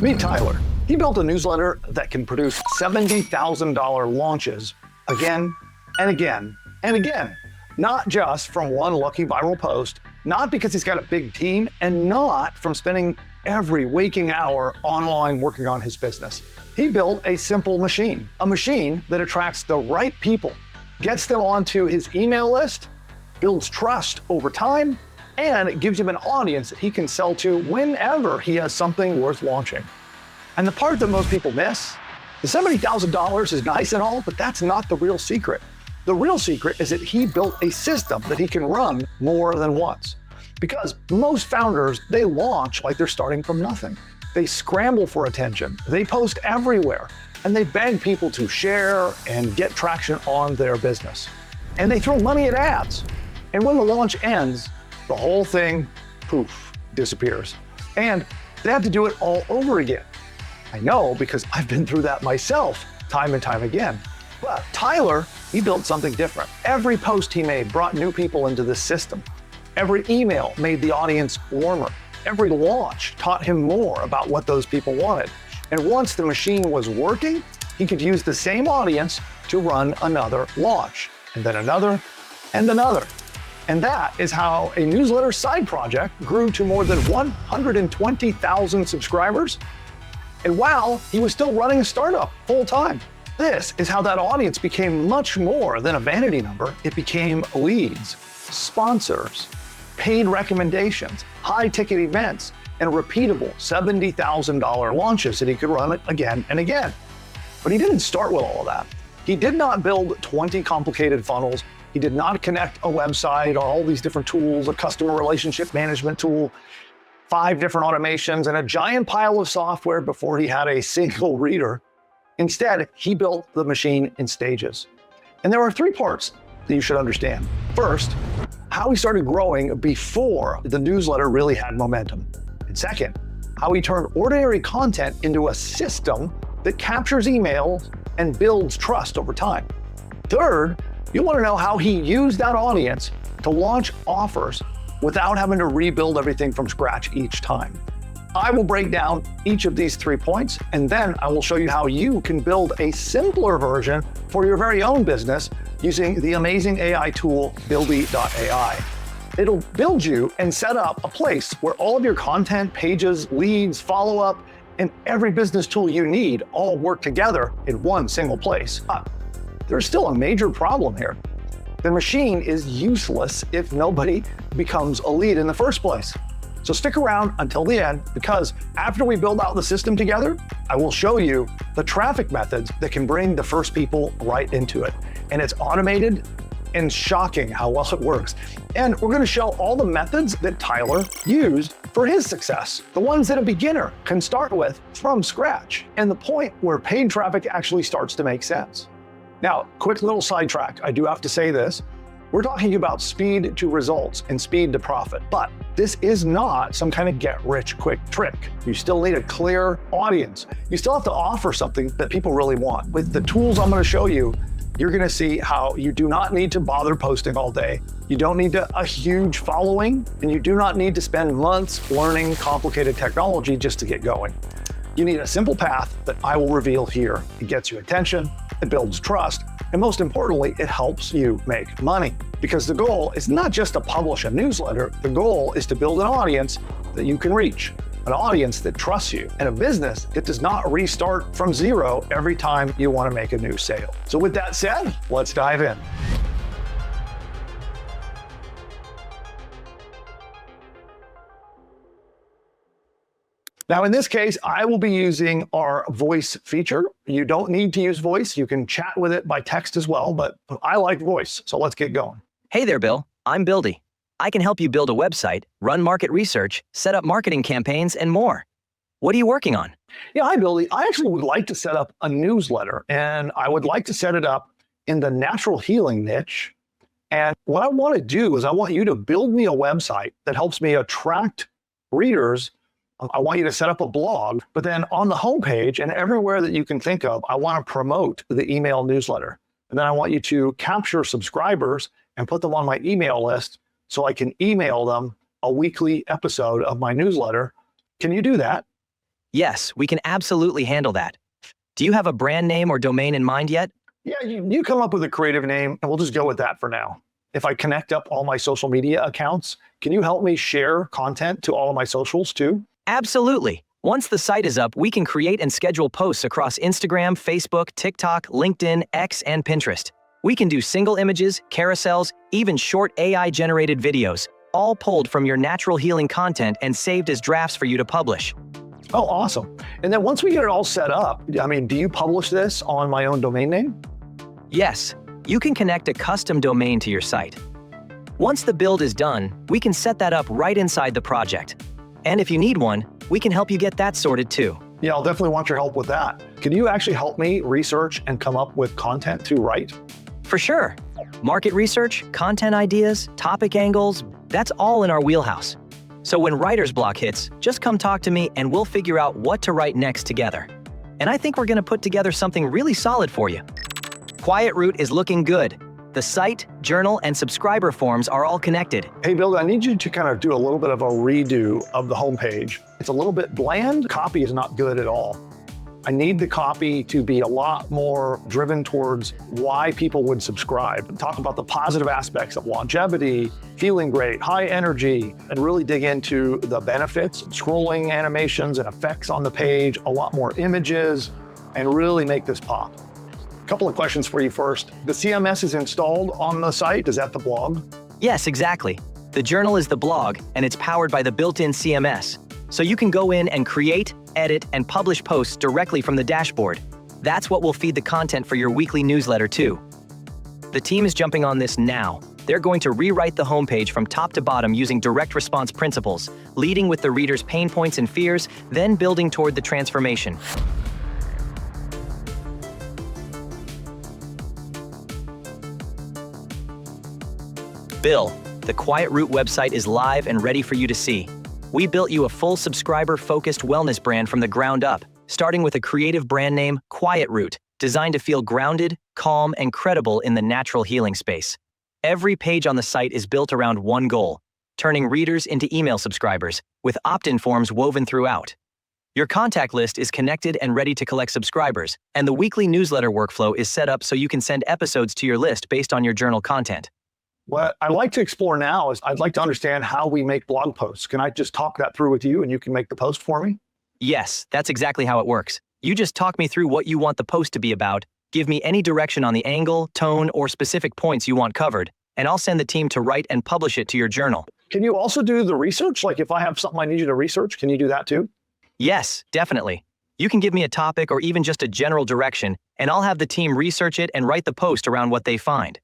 Meet Tyler. He built a newsletter that can produce $70,000 launches again and again and again. Not just from one lucky viral post, not because he's got a big team, and not from spending every waking hour online working on his business. He built a simple machine, a machine that attracts the right people, gets them onto his email list, builds trust over time, and it gives him an audience that he can sell to whenever he has something worth launching. And the part that most people miss, the $70,000 is nice and all, but that's not the real secret. The real secret is that he built a system that he can run more than once. Because most founders, they launch like they're starting from nothing. They scramble for attention, they post everywhere, and they beg people to share and get traction on their business. And they throw money at ads. And when the launch ends, the whole thing, poof, disappears. And they have to do it all over again. I know because I've been through that myself time and time again. But Tyler, he built something different. Every post he made brought new people into the system. Every email made the audience warmer. Every launch taught him more about what those people wanted. And once the machine was working, he could use the same audience to run another launch, and then another, and another. And that is how a newsletter side project grew to more than 120,000 subscribers. And while he was still running a startup full time. This is how that audience became much more than a vanity number. It became leads, sponsors, paid recommendations, high-ticket events, and repeatable $70,000 launches that he could run again and again. But he didn't start with all of that. He did not build 20 complicated funnels. He did not connect a website or all these different tools, a customer relationship management tool, 5 different automations, and a giant pile of software before he had a single reader. Instead, he built the machine in stages. And there are 3 parts that you should understand. First, how he started growing before the newsletter really had momentum. And second, how he turned ordinary content into a system that captures emails and builds trust over time. Third, you want to know how he used that audience to launch offers without having to rebuild everything from scratch each time. I will break down each of these 3 points, and then I will show you how you can build a simpler version for your very own business using the amazing AI tool, Buildy AI. It'll build you and set up a place where all of your content, pages, leads, follow-up, and every business tool you need all work together in one single place. But there's still a major problem here. The machine is useless if nobody becomes a lead in the first place. So stick around until the end, because after we build out the system together, I will show you the traffic methods that can bring the first people right into it. And it's automated and shocking how well it works. And we're gonna show all the methods that Tyler used for his success, the ones that a beginner can start with from scratch, and the point where paid traffic actually starts to make sense. Now, quick little sidetrack, I do have to say this. We're talking about speed to results and speed to profit, but this is not some kind of get-rich-quick trick. You still need a clear audience. You still have to offer something that people really want. With the tools I'm going to show you, you're going to see how you do not need to bother posting all day. You don't need a huge following, and you do not need to spend months learning complicated technology just to get going. You need a simple path that I will reveal here. It gets you attention, it builds trust, and most importantly, it helps you make money. Because the goal is not just to publish a newsletter, the goal is to build an audience that you can reach, an audience that trusts you, and a business that does not restart from zero every time you want to make a new sale. So with that said, let's dive in. Now, in this case, I will be using our voice feature. You don't need to use voice. You can chat with it by text as well, but I like voice, so let's get going. Hey there, Bill. I'm Buildy. I can help you build a website, run market research, set up marketing campaigns, and more. What are you working on? Yeah, hi, Buildy. I actually would like to set up a newsletter, and I would like to set it up in the natural healing niche. And what I want to do is I want you to build me a website that helps me attract readers. I want you to set up a blog, but then on the homepage and everywhere that you can think of, I want to promote the email newsletter. And then I want you to capture subscribers and put them on my email list so I can email them a weekly episode of my newsletter. Can you do that? Yes, we can absolutely handle that. Do you have a brand name or domain in mind yet? Yeah, you come up with a creative name, and we'll just go with that for now. If I connect up all my social media accounts, can you help me share content to all of my socials too? Absolutely. Once the site is up, we can create and schedule posts across Instagram, Facebook, TikTok, LinkedIn, X, and Pinterest. We can do single images, carousels, even short AI-generated videos, all pulled from your natural healing content and saved as drafts for you to publish. Oh, awesome. And then once we get it all set up, do you publish this on my own domain name? Yes, you can connect a custom domain to your site. Once the build is done, we can set that up right inside the project. And if you need one, we can help you get that sorted too. Yeah, I'll definitely want your help with that. Can you actually help me research and come up with content to write? For sure. Market research, content ideas, topic angles, that's all in our wheelhouse. So when writer's block hits, just come talk to me and we'll figure out what to write next together. And I think we're going to put together something really solid for you. Quiet Route is looking good. The site, journal, and subscriber forms are all connected. Hey, Bill, I need you to kind of do a little bit of a redo of the homepage. It's a little bit bland. Copy is not good at all. I need the copy to be a lot more driven towards why people would subscribe. Talk about the positive aspects of longevity, feeling great, high energy, and really dig into the benefits, scrolling animations and effects on the page, a lot more images, and really make this pop. A couple of questions for you first. The CMS is installed on the site. Is that the blog? Yes, exactly. The journal is the blog, and it's powered by the built-in CMS. So you can go in and create, edit, and publish posts directly from the dashboard. That's what will feed the content for your weekly newsletter too. The team is jumping on this now. They're going to rewrite the homepage from top to bottom using direct response principles, leading with the reader's pain points and fears, then building toward the transformation. Bill, the Quiet Route website is live and ready for you to see. We built you a full subscriber-focused wellness brand from the ground up, starting with a creative brand name, Quiet Route, designed to feel grounded, calm, and credible in the natural healing space. Every page on the site is built around one goal, turning readers into email subscribers, with opt-in forms woven throughout. Your contact list is connected and ready to collect subscribers, and the weekly newsletter workflow is set up so you can send episodes to your list based on your journal content. What I'd like to explore now is I'd like to understand how we make blog posts. Can I just talk that through with you and you can make the post for me? Yes, that's exactly how it works. You just talk me through what you want the post to be about, give me any direction on the angle, tone, or specific points you want covered, and I'll send the team to write and publish it to your journal. Can you also do the research? Like if I have something I need you to research, can you do that too? Yes, definitely. You can give me a topic or even just a general direction, and I'll have the team research it and write the post around what they find.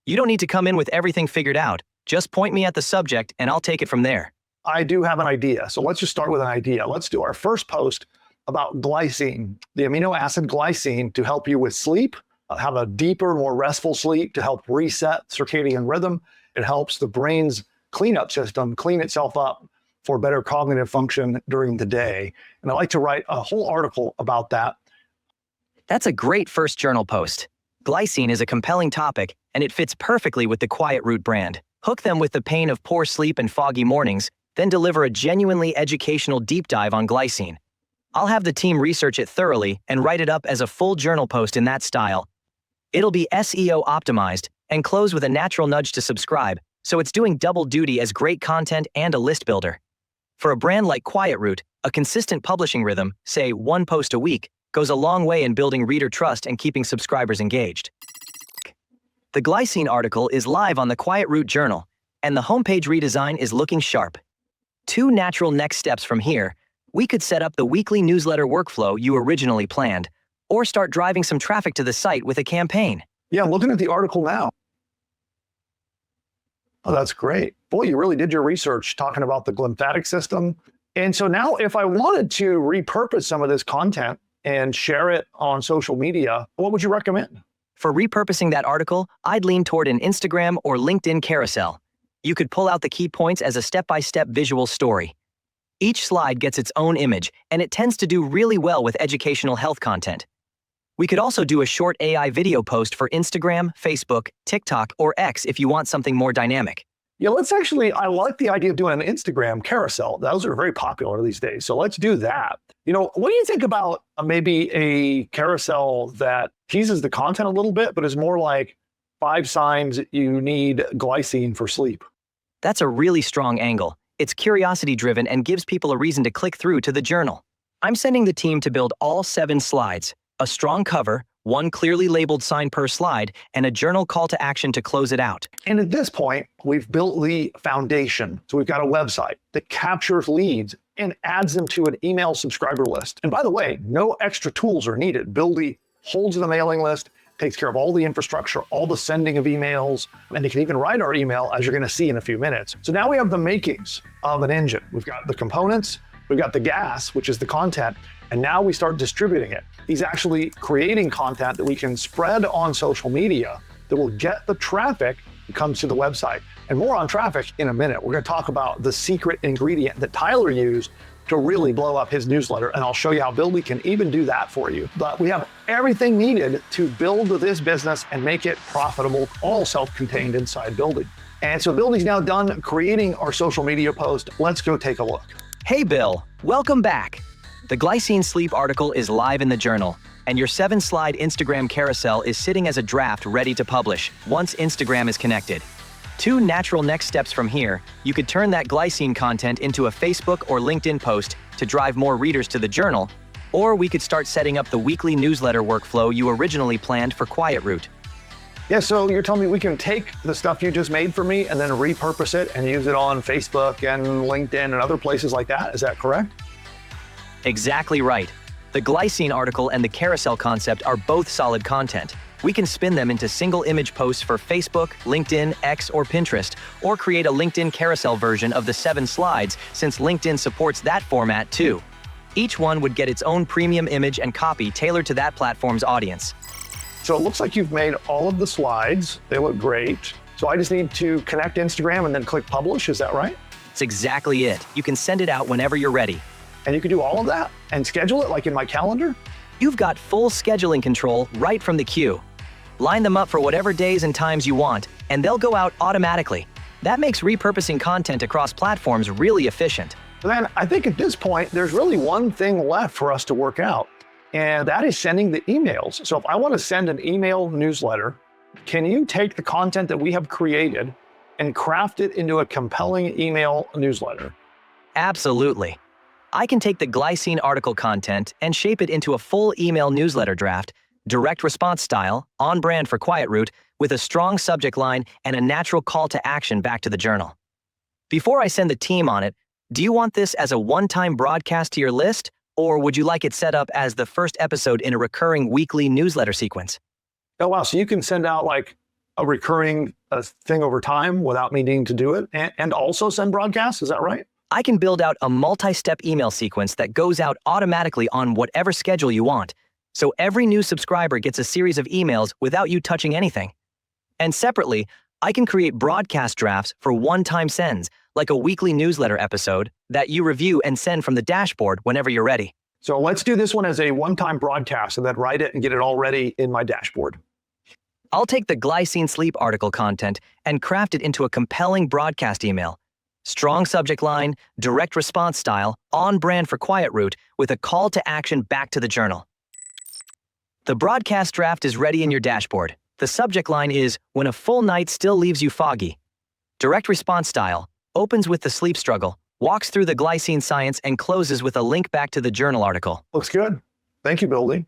You don't need to come in with everything figured out. Just point me at the subject and I'll take it from there. I do have an idea. So let's just start with an idea. Let's do our first post about glycine, the amino acid glycine to help you with sleep, have a deeper, more restful sleep to help reset circadian rhythm. It helps the brain's cleanup system clean itself up for better cognitive function during the day. And I'd like to write a whole article about that. That's a great first journal post. Glycine is a compelling topic, and it fits perfectly with the Quiet Route brand. Hook them with the pain of poor sleep and foggy mornings, then deliver a genuinely educational deep dive on glycine. I'll have the team research it thoroughly and write it up as a full journal post in that style. It'll be SEO optimized and close with a natural nudge to subscribe, so it's doing double duty as great content and a list builder. For a brand like Quiet Route, a consistent publishing rhythm, say one post a week, goes a long way in building reader trust and keeping subscribers engaged. The glycine article is live on the Quiet Route journal, and the homepage redesign is looking sharp. Two natural next steps from here: we could set up the weekly newsletter workflow you originally planned, or start driving some traffic to the site with a campaign. Yeah, I'm looking at the article now. Oh, that's great. Boy, you really did your research talking about the glymphatic system. And so now if I wanted to repurpose some of this content and share it on social media, what would you recommend? For repurposing that article, I'd lean toward an Instagram or LinkedIn carousel. You could pull out the key points as a step-by-step visual story. Each slide gets its own image, and it tends to do really well with educational health content. We could also do a short AI video post for Instagram, Facebook, TikTok, or X if you want something more dynamic. Yeah, I like the idea of doing an Instagram carousel. Those are very popular these days. So let's do that. What do you think about maybe a carousel that teases the content a little bit, but is more like 5 signs you need glycine for sleep? That's a really strong angle. It's curiosity-driven and gives people a reason to click through to the journal. I'm sending the team to build all 7 slides, a strong cover, 1 clearly labeled sign per slide, and a journal call to action to close it out. And at this point, we've built the foundation. So we've got a website that captures leads and adds them to an email subscriber list. And by the way, no extra tools are needed. Buildy holds the mailing list, takes care of all the infrastructure, all the sending of emails, and they can even write our email, as you're going to see in a few minutes. So now we have the makings of an engine. We've got the components, we've got the gas, which is the content, and now we start distributing it. He's actually creating content that we can spread on social media that will get the traffic that comes to the website. And more on traffic in a minute. We're going to talk about the secret ingredient that Tyler used to really blow up his newsletter, and I'll show you how Buildy can even do that for you. But we have everything needed to build this business and make it profitable, all self-contained inside Buildy. And so Buildy's now done creating our social media post. Let's go take a look. Hey Bill, welcome back. The glycine sleep article is live in the journal, and your 7-slide Instagram carousel is sitting as a draft ready to publish once Instagram is connected. 2 natural next steps from here: you could turn that glycine content into a Facebook or LinkedIn post to drive more readers to the journal, or we could start setting up the weekly newsletter workflow you originally planned for Quiet Route. Yeah, so you're telling me we can take the stuff you just made for me and then repurpose it and use it on Facebook and LinkedIn and other places like that? Is that correct? Exactly right. The glycine article and the carousel concept are both solid content. We can spin them into single image posts for Facebook, LinkedIn, X, or Pinterest, or create a LinkedIn carousel version of the 7 slides, since LinkedIn supports that format too. Each one would get its own premium image and copy tailored to that platform's audience. So it looks like you've made all of the slides. They look great. So I just need to connect Instagram and then click publish. Is that right? That's exactly it. You can send it out whenever you're ready. And you can do all of that and schedule it like in my calendar? You've got full scheduling control right from the queue. Line them up for whatever days and times you want, and they'll go out automatically. That makes repurposing content across platforms really efficient. So then I think at this point, there's really one thing left for us to work out, and that is sending the emails. So if I want to send an email newsletter, can you take the content that we have created and craft it into a compelling email newsletter? Absolutely. I can take the glycine article content and shape it into a full email newsletter draft, direct response style, on brand for Quiet Route, with a strong subject line and a natural call to action back to the journal. Before I send the team on it, do you want this as a one-time broadcast to your list, or would you like it set up as the first episode in a recurring weekly newsletter sequence? Oh, wow. So you can send out like a recurring thing over time without me needing to do it and also send broadcasts. Is that right? I can build out a multi-step email sequence that goes out automatically on whatever schedule you want. So every new subscriber gets a series of emails without you touching anything. And separately, I can create broadcast drafts for one-time sends, like a weekly newsletter episode that you review and send from the dashboard whenever you're ready. So let's do this one as a one-time broadcast and then write it and get it all ready in my dashboard. I'll take the glycine sleep article content and craft it into a compelling broadcast email. Strong subject line, direct response style, on brand for Quiet Route, with a call to action back to the journal. The broadcast draft is ready in your dashboard. The subject line is, "When a full night still leaves you foggy." Direct response style, opens with the sleep struggle, walks through the glycine science, and closes with a link back to the journal article. Looks good. Thank you, Buildy.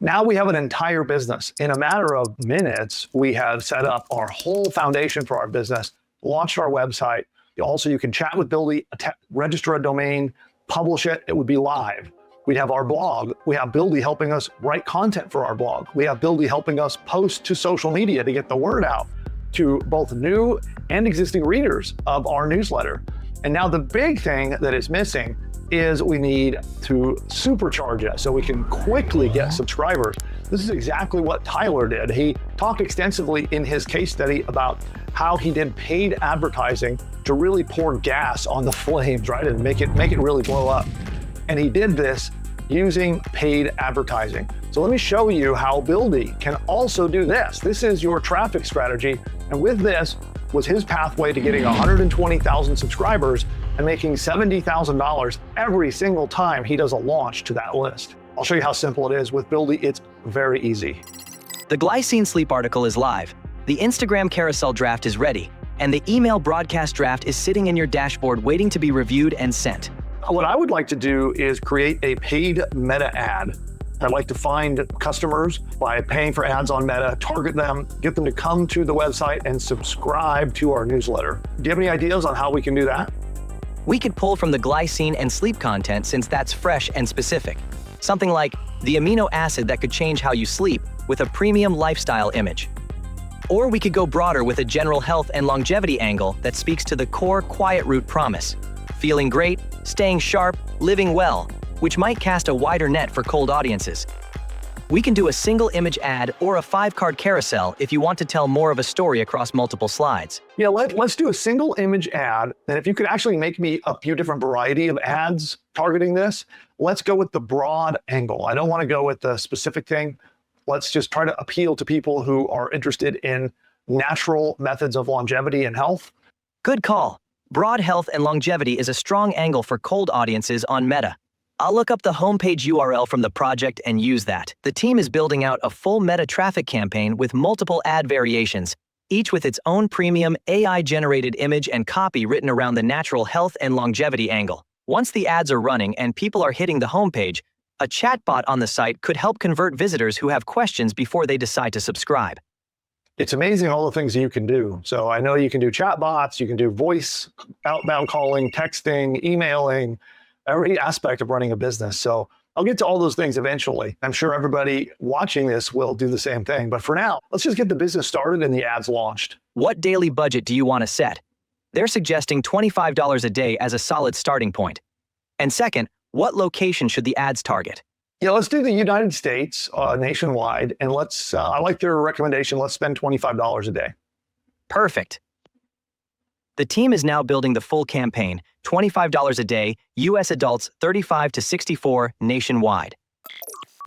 Now we have an entire business. In a matter of minutes, we have set up our whole foundation for our business, launched our website. Also, you can chat with Buildy, register a domain, publish it, it would be live. We'd have our blog. We have Buildy helping us write content for our blog. We have Buildy helping us post to social media to get the word out to both new and existing readers of our newsletter. And now the big thing that is missing is we need to supercharge it so we can quickly get subscribers. This is exactly what Tyler did. He talked extensively in his case study about how he did paid advertising to really pour gas on the flames, right? And make it really blow up. And he did this using paid advertising. So let me show you how Buildy can also do this. This is your traffic strategy. And with this was his pathway to getting 120,000 subscribers and making $70,000 every single time he does a launch to that list. I'll show you how simple it is. With Buildy, it's very easy. The glycine sleep article is live, the Instagram carousel draft is ready, and the email broadcast draft is sitting in your dashboard waiting to be reviewed and sent. What I would like to do is create a paid Meta ad. I'd like to find customers by paying for ads on Meta, target them, get them to come to the website and subscribe to our newsletter. Do you have any ideas on how we can do that? We could pull from the glycine and sleep content since that's fresh and specific. Something like the amino acid that could change how you sleep with a premium lifestyle image. Or we could go broader with a general health and longevity angle that speaks to the core quiet root promise. Feeling great, staying sharp, living well, which might cast a wider net for cold audiences. We can do a single image ad or a 5-card carousel if you want to tell more of a story across multiple slides. Yeah, let's do a single image ad. And if you could actually make me a few different variety of ads targeting this, let's go with the broad angle. I don't want to go with the specific thing. Let's just try to appeal to people who are interested in natural methods of longevity and health. Good call. Broad health and longevity is a strong angle for cold audiences on Meta. I'll look up the homepage URL from the project and use that. The team is building out a full Meta traffic campaign with multiple ad variations, each with its own premium AI-generated image and copy written around the natural health and longevity angle. Once the ads are running and people are hitting the homepage, a chatbot on the site could help convert visitors who have questions before they decide to subscribe. It's amazing all the things you can do. So I know you can do chatbots, you can do voice, outbound calling, texting, emailing, every aspect of running a business. So I'll get to all those things eventually. I'm sure everybody watching this will do the same thing. But for now, let's just get the business started and the ads launched. What daily budget do you want to set? They're suggesting $25 a day as a solid starting point. And second, what location should the ads target? Yeah, let's do the United States nationwide. And I like their recommendation. Let's spend $25 a day. Perfect. The team is now building the full campaign, $25 a day, US adults 35 to 64 nationwide.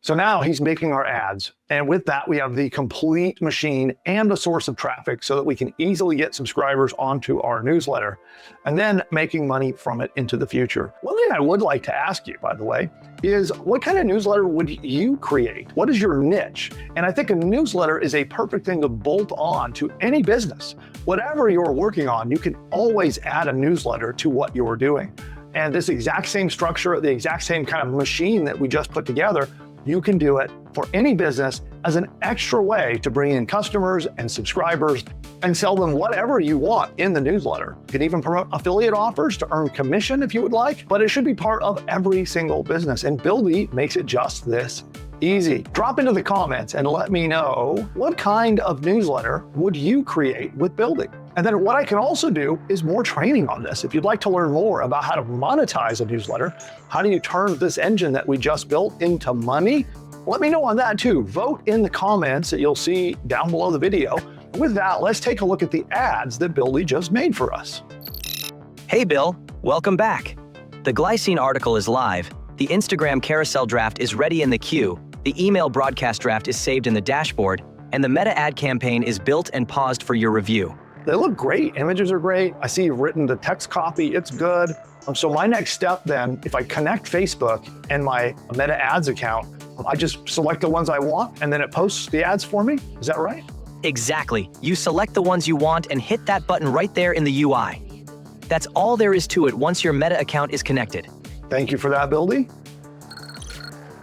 So now he's making our ads. And with that, we have the complete machine and the source of traffic so that we can easily get subscribers onto our newsletter and then making money from it into the future. One thing I would like to ask you, by the way, is what kind of newsletter would you create? What is your niche? And I think a newsletter is a perfect thing to bolt on to any business. Whatever you're working on, you can always add a newsletter to what you're doing. And this exact same structure, the exact same kind of machine that we just put together, you can do it for any business as an extra way to bring in customers and subscribers and sell them whatever you want in the newsletter. You can even promote affiliate offers to earn commission if you would like, but it should be part of every single business. And Buildy makes it just this easy. Drop into the comments and let me know what kind of newsletter would you create with Buildy. And then what I can also do is more training on this. If you'd like to learn more about how to monetize a newsletter, how do you turn this engine that we just built into money? Let me know on that too. Vote in the comments that you'll see down below the video. With that, let's take a look at the ads that Buildy just made for us. Hey Bill, welcome back. The glycine article is live, the Instagram carousel draft is ready in the queue, the email broadcast draft is saved in the dashboard, and the Meta ad campaign is built and paused for your review. They look great. Images are great. I see you've written the text copy. It's good. So my next step then, if I connect Facebook and my Meta ads account, I just select the ones I want and then it posts the ads for me. Is that right? Exactly. You select the ones you want and hit that button right there in the UI. That's all there is to it once your Meta account is connected. Thank you for that, Buildy.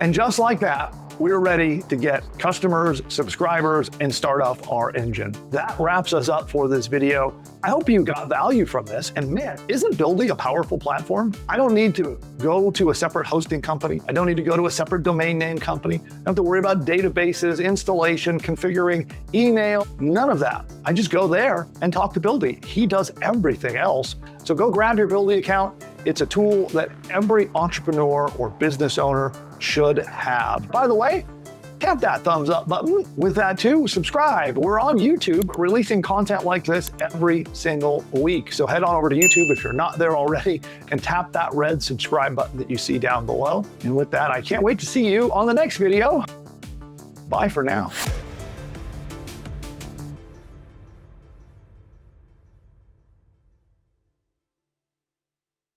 And just like that, we're ready to get customers, subscribers, and start off our engine. That wraps us up for this video. I hope you got value from this. And man, isn't Buildy a powerful platform? I don't need to go to a separate hosting company. I don't need to go to a separate domain name company. I don't have to worry about databases, installation, configuring, email, none of that. I just go there and talk to Buildy. He does everything else. So go grab your Buildy account. It's a tool that every entrepreneur or business owner should have. By the way, tap that thumbs up button. With that too, subscribe. We're on YouTube releasing content like this every single week. So head on over to YouTube if you're not there already and tap that red subscribe button that you see down below. And with that, I can't wait to see you on the next video. Bye for now.